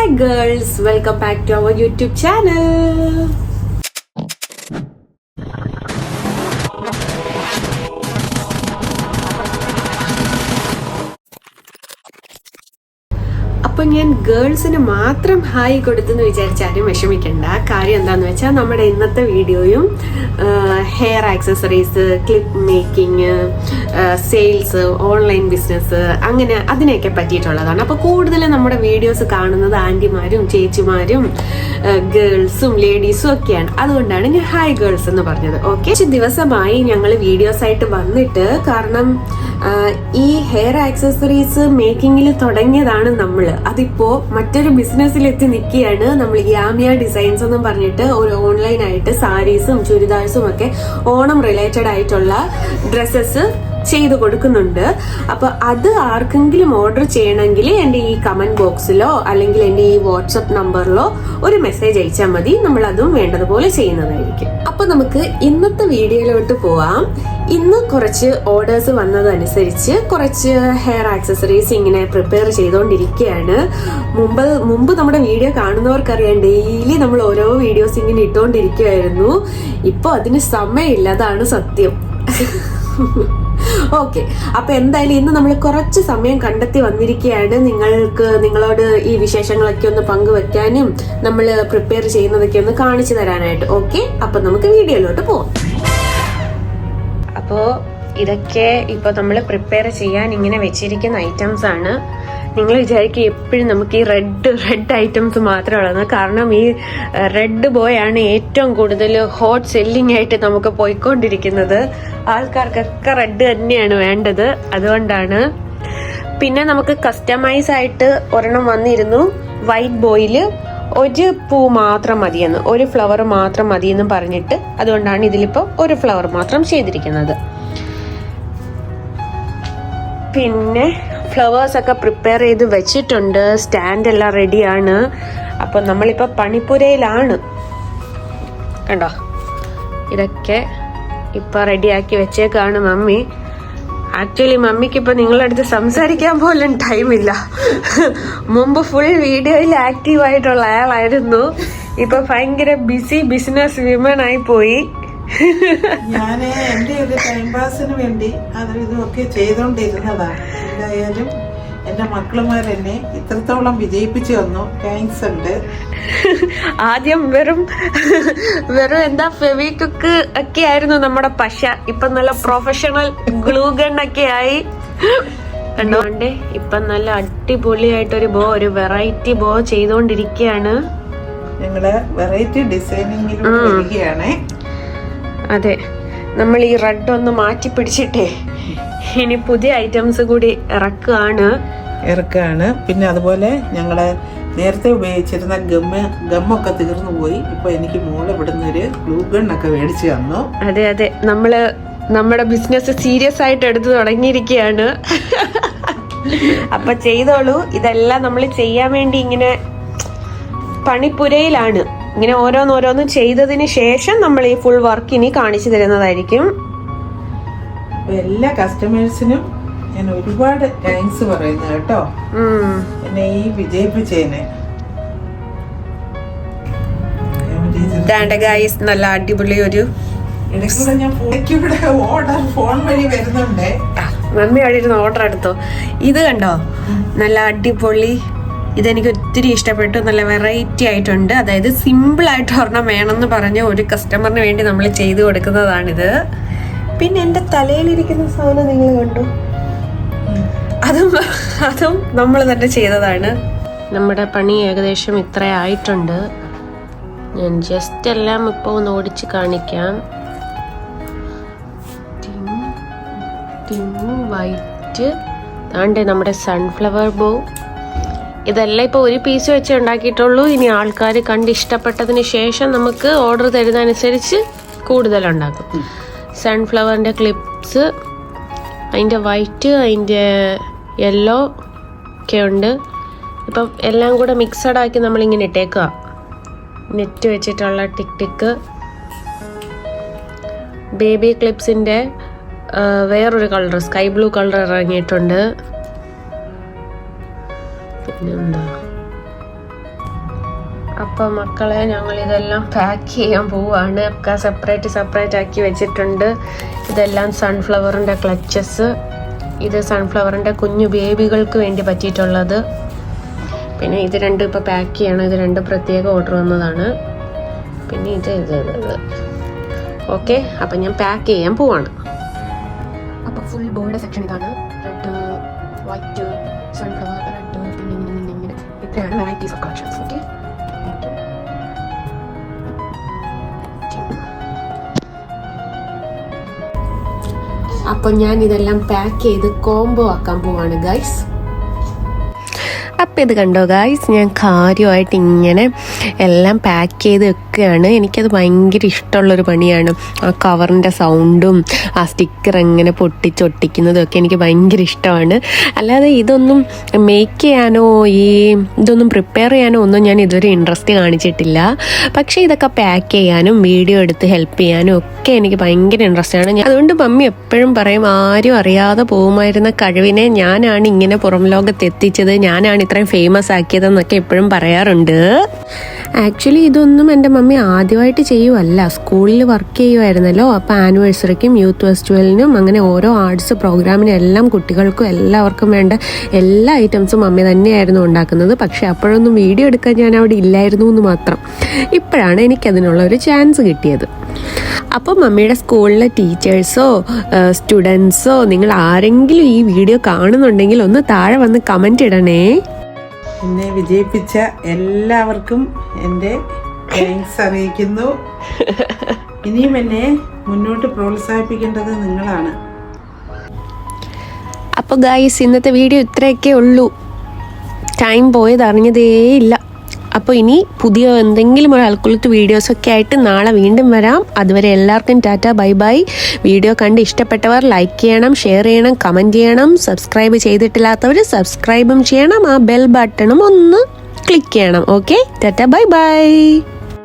Hi girls, welcome back to our YouTube channel. അപ്പോൾ ഞാൻ ഗേൾസിന് മാത്രം ഹായ് കൊടുത്തെന്ന് വിചാരിച്ചാലും വിഷമിക്കണ്ട. കാര്യം എന്താണെന്ന് വെച്ചാൽ നമ്മുടെ ഇന്നത്തെ വീഡിയോയും hair accessories, clip making, sales, online business, അങ്ങനെ അതിനെയൊക്കെ പറ്റിയിട്ടുള്ളതാണ്. അപ്പോൾ കൂടുതലും നമ്മുടെ വീഡിയോസ് കാണുന്നത് ആൻറ്റിമാരും ചേച്ചിമാരും ഗേൾസും ലേഡീസും ഒക്കെയാണ്. അതുകൊണ്ടാണ് ഞാൻ ഹായ് ഗേൾസ് എന്ന് പറഞ്ഞത്. ഓക്കെ, ദിവസമായി ഞങ്ങൾ വീഡിയോസ് ആയിട്ട് വന്നിട്ട്, കാരണം ഈ ഹെയർ ആക്സസറീസ് മേക്കിങ്ങിൽ തുടങ്ങിയതാണ് നമ്മൾ. അതിപ്പോ മറ്റൊരു ബിസിനസ്സിലെത്തി നിൽക്കുകയാണ്. നമ്മൾ യാമിയ ഡിസൈൻസ് എന്നും പറഞ്ഞിട്ട് ഒരു ഓൺലൈനായിട്ട് സാരീസും ചുരിദാഴ്സും ഒക്കെ ഓണം റിലേറ്റഡ് ആയിട്ടുള്ള ഡ്രസ്സസ് ചെയ്തു കൊടുക്കുന്നുണ്ട്. അപ്പൊ അത് ആർക്കെങ്കിലും ഓർഡർ ചെയ്യണമെങ്കിൽ എൻ്റെ ഈ കമന്റ് ബോക്സിലോ അല്ലെങ്കിൽ എൻ്റെ ഈ വാട്സപ്പ് നമ്പറിലോ ഒരു മെസ്സേജ് അയച്ചാൽ മതി. നമ്മൾ അതും വേണ്ടതുപോലെ ചെയ്യുന്നതായിരിക്കും. അപ്പൊ നമുക്ക് ഇന്നത്തെ വീഡിയോയിലോട്ട് പോവാം. ഇന്ന് കുറച്ച് ഓർഡേഴ്സ് വന്നതനുസരിച്ച് കുറച്ച് ഹെയർ ആക്സസറീസ് ഇങ്ങനെ പ്രിപ്പയർ ചെയ്തുകൊണ്ടിരിക്കുകയാണ്. മുമ്പ് നമ്മുടെ വീഡിയോ കാണുന്നവർക്കറിയാം, ഡെയിലി നമ്മൾ ഓരോ വീഡിയോസ് ഇങ്ങനെ ഇട്ടുകൊണ്ടിരിക്കുകയായിരുന്നു. ഇപ്പൊ അതിന് സമയമില്ല, അതാണ് സത്യം. ഓക്കെ, അപ്പൊ എന്തായാലും ഇന്ന് നമ്മൾ കുറച്ച് സമയം കണ്ടെത്തി വന്നിരിക്കുകയാണ് നിങ്ങളോട് ഈ വിശേഷങ്ങളൊക്കെ ഒന്ന് പങ്കുവെക്കാനും നമ്മൾ പ്രിപ്പയർ ചെയ്യുന്നതൊക്കെ ഒന്ന് കാണിച്ചു തരാനായിട്ട്. ഓക്കെ, അപ്പൊ നമുക്ക് വീഡിയോയിലോട്ട് പോവാം. അപ്പോ ഇതൊക്കെ ഇപ്പൊ നമ്മൾ പ്രിപ്പയർ ചെയ്യാൻ ഇങ്ങനെ വെച്ചിരിക്കുന്ന ഐറ്റംസ് ആണ്. നിങ്ങൾ വിചാരിക്കും എപ്പോഴും നമുക്ക് ഈ റെഡ് ഐറ്റംസ് മാത്രമേ ഉള്ളൂ. കാരണം ഈ റെഡ് ബോയ് ആണ് ഏറ്റവും കൂടുതൽ ഹോട്ട് സെല്ലിംഗ് ആയിട്ട് നമുക്ക് പോയിക്കൊണ്ടിരിക്കുന്നത്. ആൾക്കാർക്കൊക്കെ റെഡ് തന്നെയാണ് വേണ്ടത്, അതുകൊണ്ടാണ്. പിന്നെ നമുക്ക് കസ്റ്റമൈസ് ആയിട്ട് ഒരെണ്ണം വന്നിരുന്നു, വൈറ്റ് ബോയില് ഒരു പൂ മാത്രം മതിയെന്ന്, ഒരു ഫ്ലവർ മാത്രം മതിയെന്ന് പറഞ്ഞിട്ട്. അതുകൊണ്ടാണ് ഇതിലിപ്പോ ഒരു ഫ്ലവർ മാത്രം ചെയ്തിരിക്കുന്നത്. പിന്നെ ഫ്ലവേഴ്സ് ഒക്കെ പ്രിപ്പയർ ചെയ്ത് വെച്ചിട്ടുണ്ട്, സ്റ്റാൻഡ് എല്ലാം റെഡിയാണ്. അപ്പൊ നമ്മളിപ്പോ പണിപ്പുരയിലാണ്. കണ്ടോ, ഇതൊക്കെ ഇപ്പൊ റെഡിയാക്കി വെച്ചേക്കാണ് മമ്മി. ആക്ച്വലി മമ്മിക്ക് ഇപ്പൊ നിങ്ങളുടെ അടുത്ത് സംസാരിക്കാൻ പോലും ടൈമില്ല. മുമ്പ് ഫുൾ വീഡിയോയിൽ ആക്റ്റീവ് ആയിട്ടുള്ള ആളായിരുന്നു. ഇപ്പൊ ഭയങ്കര ബിസി ബിസിനസ് വിമൻ ആയി പോയി. ഞാന് എന്റെ ഒരു ടൈം പാസിന് വേണ്ടി അതും ഇതുമൊക്കെ ചെയ്തോണ്ടിരുന്നതാണ്. എന്തായാലും എന്റെ മക്കളുമാരെന്നെ ഇത്രത്തോളം വിജയിപ്പിച്ചു തന്നു. താങ്ക്സ് ഉണ്ട്. ആദ്യം വെറും എന്താ ഫെവിക്വിക്ക് ഒക്കെ ആയിരുന്നു നമ്മുടെ പശ. ഇപ്പൊ നല്ല പ്രൊഫഷണൽ ഗ്ലൂ ഗൺ ഒക്കെ ആയി. കണ്ടോണ്ടേ ഇപ്പൊ നല്ല അടിപൊളിയായിട്ടൊരു ഒരു വെറൈറ്റി ബോ ചെയ്തോണ്ടിരിക്കുകയാണ്. ഞങ്ങള് വെറൈറ്റി ഡിസൈനിങ്ങിലൂടെ വരികയാണ്. അതെ, നമ്മൾ ഈ റെഡ് ഒന്ന് മാറ്റി പിടിച്ചിട്ടേ ഇനി പുതിയ ഐറ്റംസ് കൂടി ഇറക്കാണ്. പിന്നെ അതുപോലെ ഞങ്ങള് നേരത്തെ ഉപയോഗിച്ചിരുന്ന ഗമ്മൊക്കെ തീർന്നു പോയി. ഇപ്പൊ എനിക്ക് മോള് ഇവിടുന്ന് ഒരു ഗ്ലൂ ഗൺ ഒക്കെ മേടിച്ചു തന്നു. അതെ, നമ്മുടെ ബിസിനസ് സീരിയസ് ആയിട്ട് എടുത്തു തുടങ്ങിയിരിക്കുകയാണ്. അപ്പൊ ചെയ്തോളൂ. ഇതെല്ലാം നമ്മൾ ചെയ്യാൻ വേണ്ടി ഇങ്ങനെ പണിപ്പുരയിലാണ്. ഇങ്ങനെ ഓരോന്ന് ചെയ്തതിന് ശേഷം നമ്മൾ ഈ ഫുൾ വർക്ക് ഇനി കാണിച്ചു തരുന്നതായിരിക്കും. എല്ലാ കസ്റ്റമേഴ്സിനും ഞാൻ ഒരുപാട് താങ്ക്സ് പറയുന്നു കേട്ടോ, എന്നെ ഈ വിജയിപ്പിച്ചതിന്. നല്ല അടിപൊളി ഒരു ഫോൺ വഴി വരുന്നുണ്ട്. മമ്മി അവിടെ ഇരുന്ന് ഓർഡർ എടുത്തോ. ഇത് കണ്ടോ, നല്ല അടിപൊളി. ഇതെനിക്ക് ഒത്തിരി ഇഷ്ടപ്പെട്ടു. നല്ല വെറൈറ്റി ആയിട്ടുണ്ട്. അതായത് സിമ്പിൾ ആയിട്ട് ഒരെണ്ണം വേണമെന്ന് പറഞ്ഞ ഒരു കസ്റ്റമറിന് വേണ്ടി നമ്മൾ ചെയ്തു കൊടുക്കുന്നതാണിത്. പിന്നെ എൻ്റെ തലയിലിരിക്കുന്ന സാധനം നിങ്ങൾ കണ്ടു, അതും നമ്മൾ തന്നെ ചെയ്തതാണ്. നമ്മുടെ പണി ഏകദേശം ഇത്ര ആയിട്ടുണ്ട്. ഞാൻ ജസ്റ്റ് എല്ലാം ഇപ്പോൾ ഒന്ന് ഓടിച്ച് കാണിക്കാം. വൈറ്റ് താണ്ടേ നമ്മുടെ സൺഫ്ലവർ ബോ. ഇതെല്ലാം ഇപ്പോൾ ഒരു പീസ് വെച്ച് ഉണ്ടാക്കിയിട്ടുള്ളൂ. ഇനി ആൾക്കാർ കണ്ട് ഇഷ്ടപ്പെട്ടതിന് ശേഷം നമുക്ക് ഓർഡർ തരുന്നതനുസരിച്ച് കൂടുതലുണ്ടാക്കും. സൺഫ്ലവറിൻ്റെ ക്ലിപ്സ്, അതിൻ്റെ വൈറ്റ്, അതിൻ്റെ യെല്ലോ ഒക്കെ ഉണ്ട്. ഇപ്പം എല്ലാം കൂടെ മിക്സഡ് ആക്കി നമ്മളിങ്ങനെ ഇട്ടേക്കുക. നെറ്റ് വെച്ചിട്ടുള്ള ടിക്ക് ബേബി ക്ലിപ്സിൻ്റെ വേറൊരു കളർ, സ്കൈ ബ്ലൂ കളർ ഇറങ്ങിയിട്ടുണ്ട്. പിന്നെന്താ അപ്പോൾ മക്കളെ ഞങ്ങളിതെല്ലാം പാക്ക് ചെയ്യാൻ പോവുകയാണ്. ഒക്കെ സെപ്പറേറ്റ് ആക്കി വെച്ചിട്ടുണ്ട്. ഇതെല്ലാം സൺഫ്ലവറിൻ്റെ ക്ലച്ചസ്, ഇത് സൺഫ്ലവറിൻ്റെ കുഞ്ഞു ബേബികൾക്ക് വേണ്ടി പറ്റിയിട്ടുള്ളത്. പിന്നെ ഇത് രണ്ടും ഇപ്പോൾ പാക്ക് ചെയ്യണം. ഇത് രണ്ട് പ്രത്യേക ഓർഡർ വന്നതാണ്. പിന്നെ ഇത് ഓക്കെ. അപ്പം ഞാൻ പാക്ക് ചെയ്യാൻ പോവാണ്. അപ്പോൾ ഫുൾ ബോർഡ് സെക്ഷൻ ഇതാണ്. റെഡ്, വൈറ്റ്, സൺഫ്ലവർ, റെഡ്, പിന്നെ ഇത്രയാണ് വെറൈറ്റീസ് ഓഫ് കളക്ഷൻസ്. ഓക്കെ, അപ്പോൾ ഞാൻ ഇതെല്ലാം പാക്ക് ചെയ്ത് കോംബോ ആക്കാൻ പോവാണ് ഗൈസ്. അപ്പം ഇത് കണ്ടോ ഗൈസ്, ഞാൻ കാര്യമായിട്ട് ഇങ്ങനെ എല്ലാം പാക്ക് ചെയ്ത് വെക്കുകയാണ്. എനിക്കത് ഭയങ്കര ഇഷ്ടമുള്ളൊരു പണിയാണ്. ആ കവറിൻ്റെ സൗണ്ടും ആ സ്റ്റിക്കർ എങ്ങനെ പൊട്ടിച്ചൊട്ടിക്കുന്നതും ഒക്കെ എനിക്ക് ഭയങ്കര ഇഷ്ടമാണ്. അല്ലാതെ ഇതൊന്നും മേക്ക് ചെയ്യാനോ ഇതൊന്നും പ്രിപ്പയർ ചെയ്യാനോ ഒന്നും ഞാൻ ഇതുവരെ ഇൻട്രസ്റ്റ് കാണിച്ചിട്ടില്ല. പക്ഷേ ഇതൊക്കെ പാക്ക് ചെയ്യാനും വീഡിയോ എടുത്ത് ഹെൽപ്പ് ചെയ്യാനും ഒക്കെ എനിക്ക് ഭയങ്കര ഇൻട്രസ്റ്റ് ആണ്. അതുകൊണ്ട് മമ്മി എപ്പോഴും പറയും, ആരും അറിയാതെ പോകുമായിരുന്ന കഴിവിനെ ഞാനാണ് ഇങ്ങനെ പുറം ലോകത്ത് എത്തിച്ചത്, ഞാനാണ് ഇത്രയും ഫേമസ് ആക്കിയതെന്നൊക്കെ എപ്പോഴും പറയാറുണ്ട്. ആക്ച്വലി ഇതൊന്നും എൻ്റെ മമ്മി ആദ്യമായിട്ട് ചെയ്യുമല്ല. സ്കൂളിൽ വർക്ക് ചെയ്യുമായിരുന്നല്ലോ. അപ്പോൾ ആനിവേഴ്സറിക്കും യൂത്ത് ഫെസ്റ്റിവലിനും അങ്ങനെ ഓരോ ആർട്സ് പ്രോഗ്രാമിനും എല്ലാം കുട്ടികൾക്കും എല്ലാവർക്കും വേണ്ട എല്ലാ ഐറ്റംസും മമ്മി തന്നെയായിരുന്നു ഉണ്ടാക്കുന്നത്. പക്ഷേ അപ്പോഴൊന്നും വീഡിയോ എടുക്കാൻ ഞാൻ അവിടെ ഇല്ലായിരുന്നു എന്ന് മാത്രം. ഇപ്പോഴാണ് എനിക്കതിനുള്ള ഒരു ചാൻസ് കിട്ടിയത്. അപ്പോൾ മമ്മിയുടെ സ്കൂളിലെ ടീച്ചേഴ്സോ സ്റ്റുഡൻസോ നിങ്ങൾ ആരെങ്കിലും ഈ വീഡിയോ കാണുന്നുണ്ടെങ്കിൽ ഒന്ന് താഴെ വന്ന് കമൻറ്റ് ഇടണേ. എന്നെ വിജയിപ്പിച്ച എല്ലാവർക്കും എൻ്റെ താങ്ക്സ് അറിയിക്കുന്നു. ഇനിയും എന്നെ മുന്നോട്ട് പ്രോത്സാഹിപ്പിക്കേണ്ടത് നിങ്ങളാണ്. അപ്പോൾ ഗൈസ്, ഇന്നത്തെ വീഡിയോ ഇത്രയൊക്കെ ഉള്ളൂ. ടൈം പോയത് അറിഞ്ഞതേയില്ല. അപ്പോൾ ഇനി പുതിയ എന്തെങ്കിലും ഒരു അൽക്കുലത്ത് വീഡിയോസൊക്കെ ആയിട്ട് നാളെ വീണ്ടും വരാം. അതുവരെ എല്ലാവർക്കും ടാറ്റ, ബൈ ബൈ. വീഡിയോ കണ്ട് ഇഷ്ടപ്പെട്ടവർ ലൈക്ക് ചെയ്യണം, ഷെയർ ചെയ്യണം, കമൻറ്റ് ചെയ്യണം. സബ്സ്ക്രൈബ് ചെയ്തിട്ടില്ലാത്തവർ സബ്സ്ക്രൈബും ചെയ്യണം. ആ ബെൽ ബട്ടണും ഒന്ന് ക്ലിക്ക് ചെയ്യണം. Okay, Tata, bye bye.